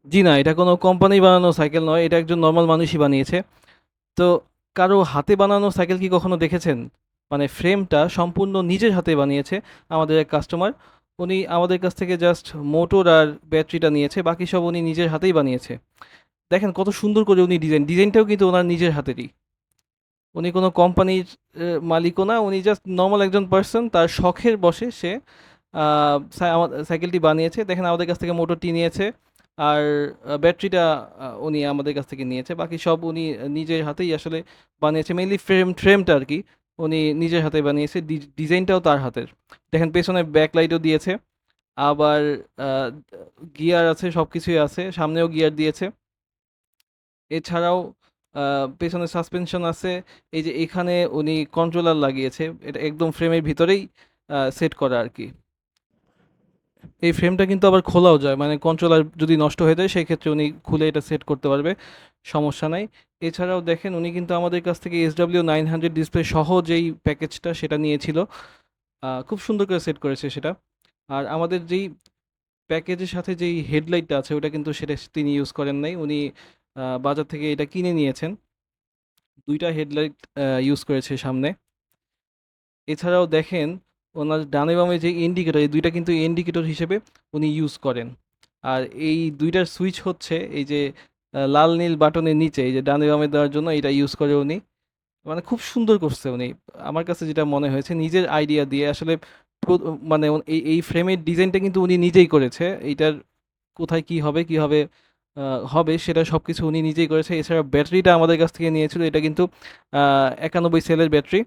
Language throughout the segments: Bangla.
জি না, এটা কোনো কোম্পানি বানানো সাইকেল নয়। এটা একজন নরমাল মানুষই বানিয়েছে। তো কারো হাতে বানানো সাইকেল কি কখনো দেখেছেন? মানে ফ্রেমটা সম্পূর্ণ নিজের হাতে বানিয়েছে আমাদের এক কাস্টমার। উনি আমাদের কাছ থেকে জাস্ট মোটর আর ব্যাটারিটা নিয়েছে। বাকি সব উনি নিজের হাতেই বানিয়েছে। দেখেন কত সুন্দর করে উনি ডিজাইনটাও কিন্তু ওনার নিজের হাতেরই। উনি কোনো কোম্পানির মালিকও না, উনি জাস্ট নরমাল একজন পার্সন, তার শখের বশে সে সাইকেলটি বানিয়েছে। দেখেন আমাদের কাছ থেকে মোটরটি নিয়েছে, আর ব্যাটারিটা উনি আমাদের কাছ থেকে নিয়েছে। বাকি সব উনি নিজের হাতেই আসলে বানিয়েছে, মেইনলি ফ্রেমটা আর কি উনি নিজের হাতে বানিয়েছে, ডিজাইনটাও তার হাতের। দেখেন পেছনে ব্যাকলাইটও দিয়েছে, আবার গিয়ার আছে, সব কিছুই আছে, সামনেও গিয়ার দিয়েছে। এছাড়াও পেছনে সাসপেনশন আছে। এই যে এখানে উনি কন্ট্রোলার লাগিয়েছে, এটা একদম ফ্রেমের ভিতরেই সেট করা আর কি। এই ফ্রেমটা কিন্তু আবার খোলাও যায়, মানে কন্ট্রোলার যদি নষ্ট হয়ে যায় সেই ক্ষেত্রে উনি খুলে এটা সেট করতে পারবে, সমস্যা নাই। এছাড়াও দেখেন উনি কিন্তু আমাদের কাছ থেকে SW900 ডিসপ্লে সহ যেই প্যাকেজটা সেটা নিয়েছিল, খুব সুন্দর করে সেট করেছে সেটা। আর আমাদের যেই প্যাকেজের সাথে যেই হেডলাইটটা আছে ওটা কিন্তু সেটা তিনি ইউজ করেন নাই, উনি বাজার থেকে এটা কিনে নিয়েছেন। দুইটা হেডলাইট ইউজ করেছে সামনে। এছাড়াও দেখেন ওনার ডানে বামে যে ইন্ডিকেটর, এই দুইটা কিন্তু ইন্ডিকেটর হিসেবে উনি ইউজ করেন। আর এই দুইটার সুইচ হচ্ছে এই যে লাল নীল বাটনের নিচে, এই যে ডানে বামে দেওয়ার জন্য এটা ইউজ করে উনি। মানে খুব সুন্দর করছে উনি। আমার কাছে যেটা মনে হয়েছে নিজের আইডিয়া দিয়ে আসলে মানে এই ফ্রেমের ডিজাইনটা কিন্তু উনি নিজেই করেছে। এইটার কোথায় কি হবে কিভাবে হবে সেটা সবকিছু উনি নিজেই করেছে। এছাড়া ব্যাটারিটা আমাদের কাছ থেকে নিয়েছিল, এটা কিন্তু 91 সেলের ব্যাটারি।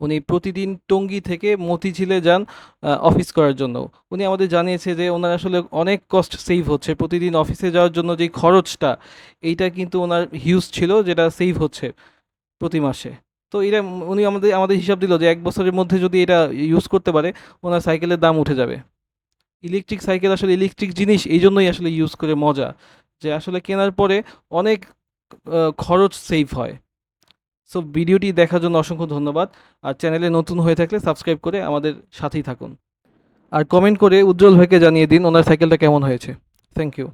উনি প্রতিদিন টঙ্গী থেকে মতিঝিলে যান অফিস করার জন্য। উনি আমাদের জানিয়েছে যে ওনার আসলে অনেক কস্ট সেভ হচ্ছে। প্রতিদিন অফিসে যাওয়ার জন্য যেই খরচটা, এইটা কিন্তু ওনার হিউজ ছিল, যেটা সেভ হচ্ছে প্রতি মাসে। তো এটা উনি আমাদের হিসাব দিল যে 1 বছরের মধ্যে যদি এটা ইউজ করতে পারে, ওনার সাইকেলের দাম উঠে যাবে। ইলেকট্রিক সাইকেল আসলে ইলেকট্রিক জিনিস এইজন্যই আসলে ইউজ করে মজা, যে আসলে কেনার পরে অনেক খরচ সেভ হয়। সো ভিডিওটি দেখার জন্য অসংখ্য ধন্যবাদ। আর চ্যানেলে নতুন হয়ে থাকলে সাবস্ক্রাইব করে আমাদের সাথেই থাকুন। আর কমেন্ট করে উজ্জ্বল ভাইকে জানিয়ে দিন ওনার সাইকেলটা কেমন হয়েছে। Thank you.